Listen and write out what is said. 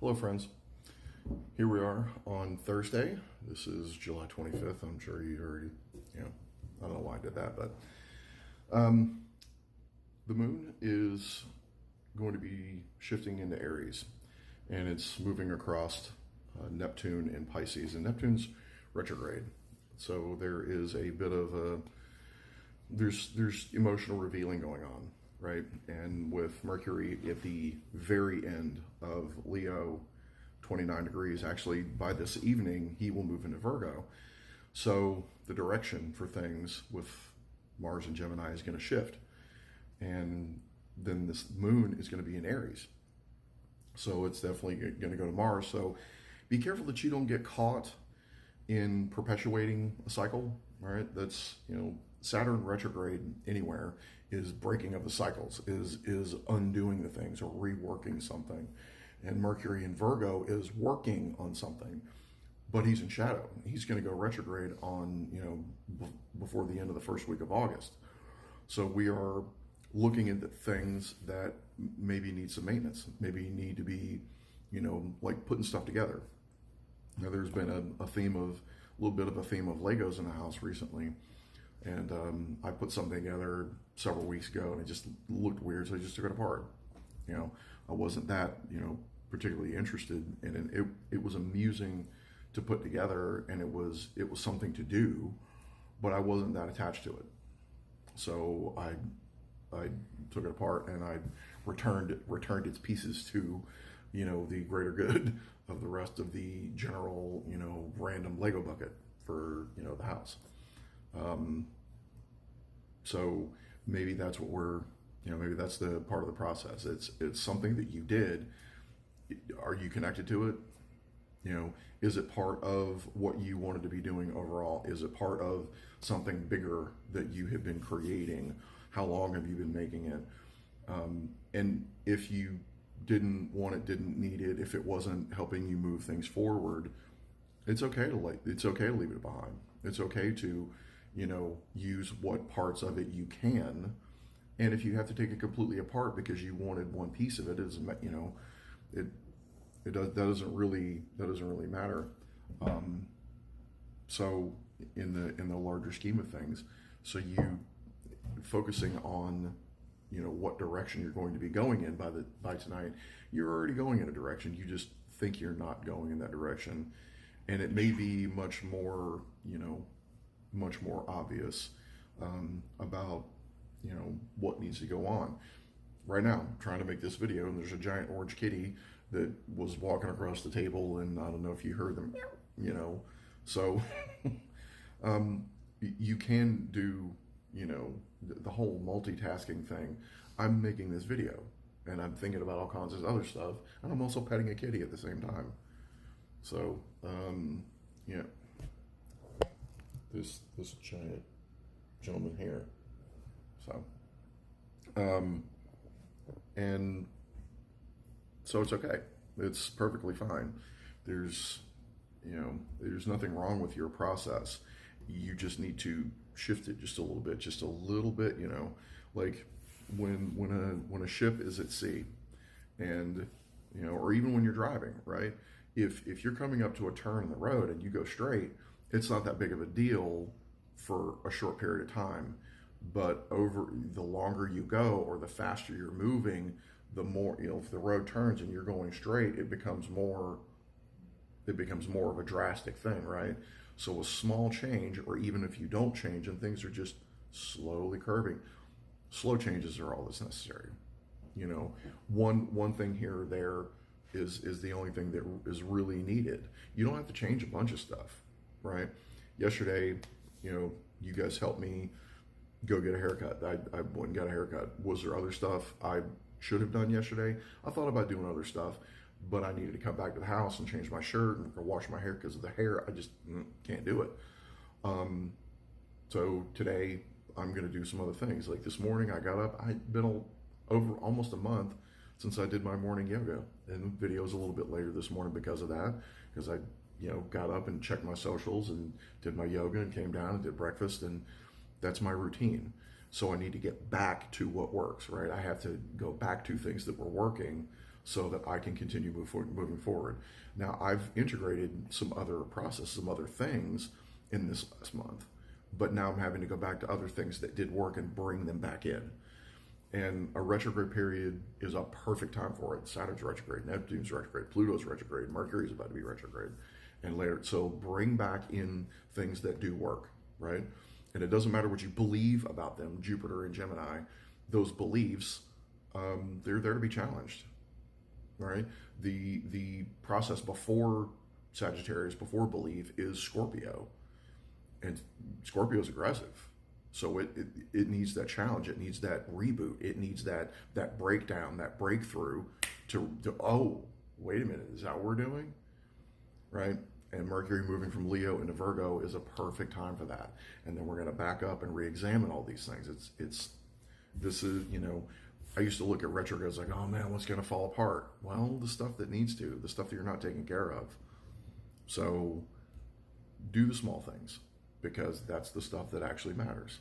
Hello, friends. Here we are on Thursday. This is July 25th. I'm sure you already, I don't know why I did that, but the moon is going to be shifting into Aries, and it's moving across Neptune and Pisces, and Neptune's retrograde. So there is a bit of there's emotional revealing going on, right? And with Mercury at the very end of Leo, 29 degrees, actually by this evening, he will move into Virgo. So the direction for things with Mars and Gemini is going to shift. And then this moon is going to be in Aries. So it's definitely going to go to Mars. So be careful that you don't get caught in perpetuating a cycle, right? That's, Saturn retrograde anywhere is breaking of the cycles, is undoing the things or reworking something. And Mercury in Virgo is working on something, but he's in shadow. He's going to go retrograde on, before the end of the first week of August. So we are looking at things that maybe need some maintenance, maybe need to be, like putting stuff together. Now, there's been a little bit of a theme of Legos in the house recently. And I put something together several weeks ago and it just looked weird. So I just took it apart. I wasn't that, particularly interested in it. It was amusing to put together and it was something to do, but I wasn't that attached to it. So I took it apart and I returned its pieces to, the greater good of the rest of the general, random Lego bucket for, the house. So maybe that's what maybe that's the part of the process. It's something that you did. Are you connected to it? Is it part of what you wanted to be doing overall? Is it part of something bigger that you have been creating? How long have you been making it? And if you didn't want it, didn't need it, if it wasn't helping you move things forward, it's okay to leave it behind. It's okay to, use what parts of it you can. And if you have to take it completely apart because you wanted one piece of it, that doesn't really matter. So in the larger scheme of things, so you focusing on, what direction you're going to be going in by tonight, you're already going in a direction. You just think you're not going in that direction, and it may be much more obvious about what needs to go on. Right now, I'm trying to make this video, and there's a giant orange kitty that was walking across the table, and I don't know if you heard them, So you can do, the whole multitasking thing. I'm making this video, and I'm thinking about all kinds of other stuff, and I'm also petting a kitty at the same time. So, this giant gentleman here. So, and so it's okay. It's perfectly fine. There's nothing wrong with your process. You just need to shift it just a little bit, like when a ship is at sea, and or even when you're driving, right? If you're coming up to a turn in the road and you go straight, it's not that big of a deal for a short period of time. But over the longer you go or the faster you're moving, the more, if the road turns and you're going straight, it becomes more of a drastic thing, right? So a small change, or even if you don't change and things are just slowly curving, slow changes are all that's necessary. One thing here or there is the only thing that is really needed. You don't have to change a bunch of stuff, right? Yesterday, you guys helped me go get a haircut. I went and got a haircut. Was there other stuff I should have done yesterday? I thought about doing other stuff, but I needed to come back to the house and change my shirt and wash my hair because of the hair. I just can't do it. So today I'm going to do some other things. Like this morning I got up. I'd been over almost a month since I did my morning yoga, and the video was a little bit later this morning because of that, because I got up and checked my socials and did my yoga and came down and did breakfast, and that's my routine. So I need to get back to what works, right? I have to go back to things that were working so that I can continue moving forward. Now, I've integrated some other processes, some other things in this last month, but now I'm having to go back to other things that did work and bring them back in. And a retrograde period is a perfect time for it. Saturn's retrograde, Neptune's retrograde, Pluto's retrograde, Mercury's about to be retrograde, and later. So bring back in things that do work, right? And it doesn't matter what you believe about them, Jupiter and Gemini, those beliefs, they're there to be challenged, right? The process before Sagittarius, before belief, is Scorpio, and Scorpio's aggressive. So it needs that challenge. It needs that reboot. It needs that breakdown, that breakthrough to oh, wait a minute, is that what we're doing? Right? And Mercury moving from Leo into Virgo is a perfect time for that. And then we're going to back up and re-examine all these things. This is, I used to look at retrogrades like, oh man, what's going to fall apart? Well, the stuff that needs to, the stuff that you're not taking care of. So do the small things, because that's the stuff that actually matters.